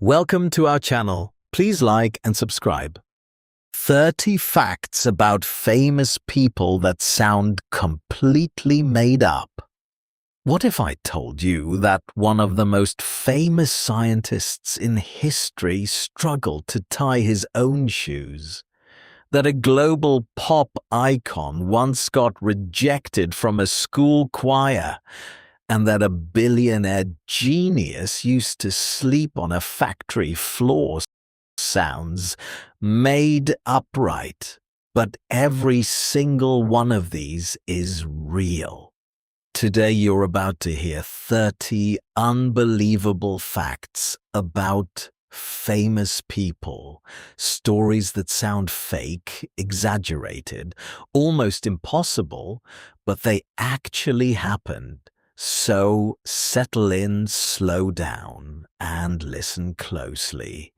Welcome to our channel. Please like and subscribe. 30 facts about famous people that sound completely made up. What if I told you that one of the most famous scientists in history struggled to tie his own shoes? That a global pop icon once got rejected from a school choir? And that a billionaire genius used to sleep on a factory floor? Sounds made upright, but every single one of these is real. Today you're about to hear 30 unbelievable facts about famous people, stories that sound fake, exaggerated, almost impossible, but they actually happened. So settle in, slow down, and listen closely,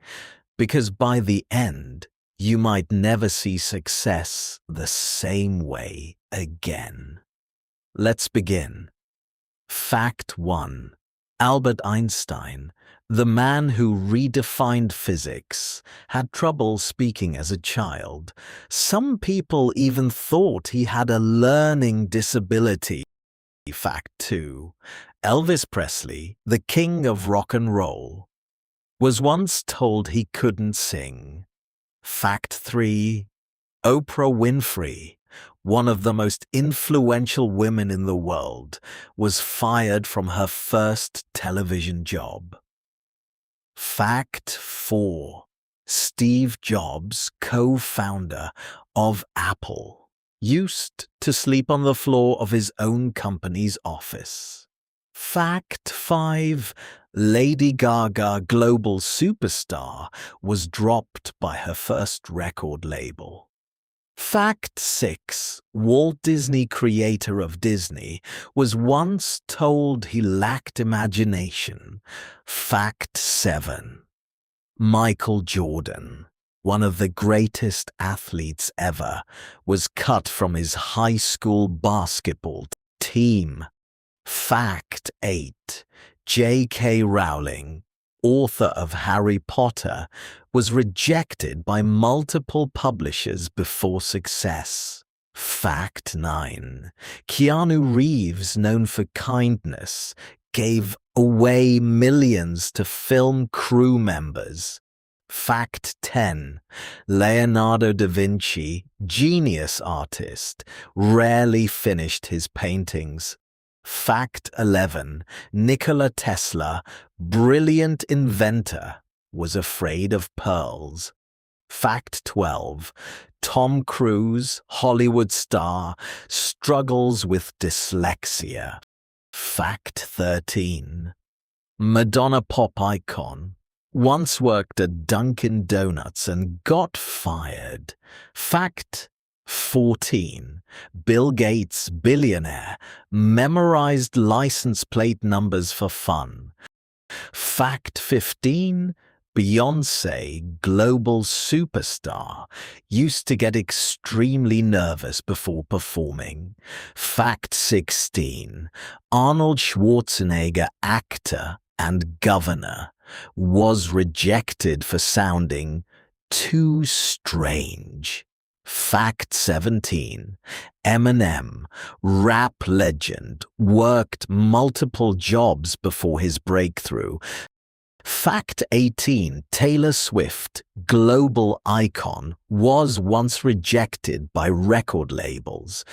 because by the end, you might never see success the same way again. Let's begin. Fact 1. Albert Einstein, the man who redefined physics, had trouble speaking as a child. Some people even thought he had a learning disability. Fact 2. Elvis Presley, the king of rock and roll, was once told he couldn't sing. Fact 3. Oprah Winfrey, one of the most influential women in the world, was fired from her first television job. Fact 4. Steve Jobs, co-founder of Apple, used to sleep on the floor of his own company's office. Fact 5. Lady Gaga, global superstar, was dropped by her first record label. Fact 6. Walt Disney, creator of Disney, was once told he lacked imagination. Fact 7. Michael Jordan, one of the greatest athletes ever, was cut from his high school basketball team. Fact 8. J.K. Rowling, author of Harry Potter, was rejected by multiple publishers before success. Fact 9. Keanu Reeves, known for kindness, gave away millions to film crew members. Fact 10. Leonardo da Vinci, genius artist, rarely finished his paintings. Fact 11. Nikola Tesla, brilliant inventor, was afraid of pearls. Fact 12. Tom Cruise, Hollywood star, struggles with dyslexia. Fact 13. Madonna, pop icon, once worked at Dunkin' Donuts and got fired. Fact 14. Bill Gates, billionaire, memorized license plate numbers for fun. Fact 15. Beyoncé, global superstar, used to get extremely nervous before performing. Fact 16. Arnold Schwarzenegger, actor and governor, was rejected for sounding too strange. Fact 17. Eminem, rap legend, worked multiple jobs before his breakthrough. Fact 18. Taylor Swift, global icon, was once rejected by record labels.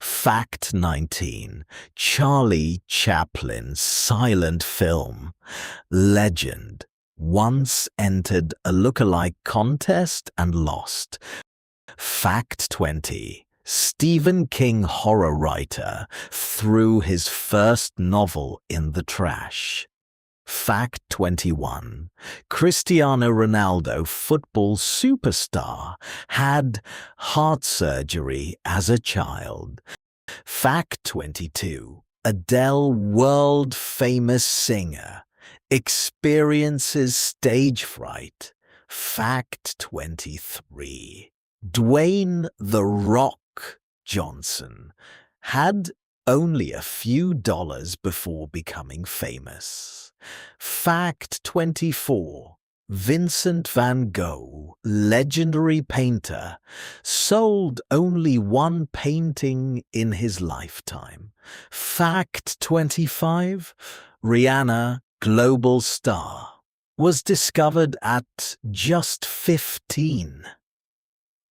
Fact 19. Charlie Chaplin, silent film legend, once entered a lookalike contest and lost. Fact 20. Stephen King, horror writer, threw his first novel in the trash. Fact 21. Cristiano Ronaldo, football superstar, had heart surgery as a child. Fact 22. Adele, world-famous singer, experiences stage fright. Fact 23. Dwayne "The Rock" Johnson had only a few dollars before becoming famous. Fact 24. Vincent van Gogh, legendary painter, sold only one painting in his lifetime. Fact 25. Rihanna, global star, was discovered at just 15.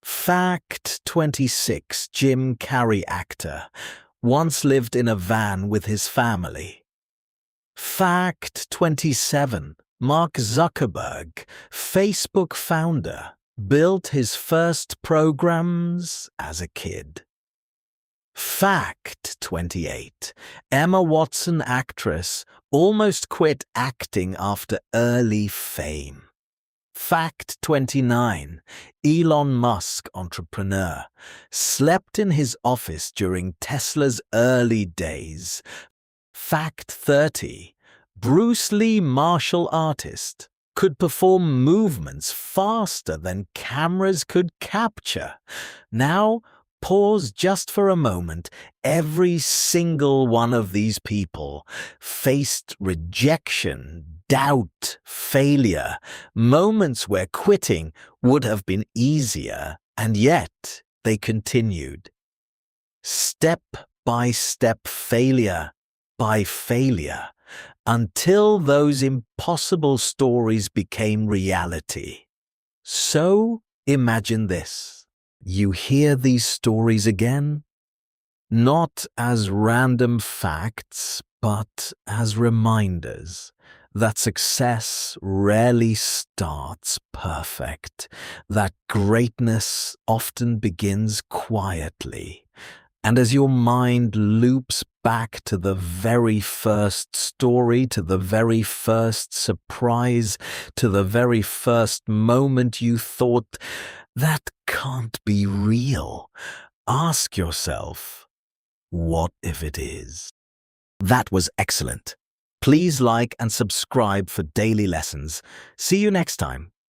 Fact 26. Jim Carrey, actor, once lived in a van with his family. Fact 27. Mark Zuckerberg, Facebook founder, built his first programs as a kid. Fact 28. Emma Watson, actress, almost quit acting after early fame. Fact 29. Elon Musk, entrepreneur, slept in his office during Tesla's early days. Fact 30. Bruce Lee, martial artist, could perform movements faster than cameras could capture. Now, pause just for a moment. Every single one of these people faced rejection, doubt, failure, moments where quitting would have been easier, and yet they continued. Step by step, failure by failure, until those impossible stories became reality. So imagine this. You hear these stories again, not as random facts, but as reminders that success rarely starts perfect, that greatness often begins quietly. And as your mind loops back to the very first story, to the very first surprise, to the very first moment you thought, that can't be real, ask yourself, what if it is? That was excellent. Please like and subscribe for daily lessons. See you next time.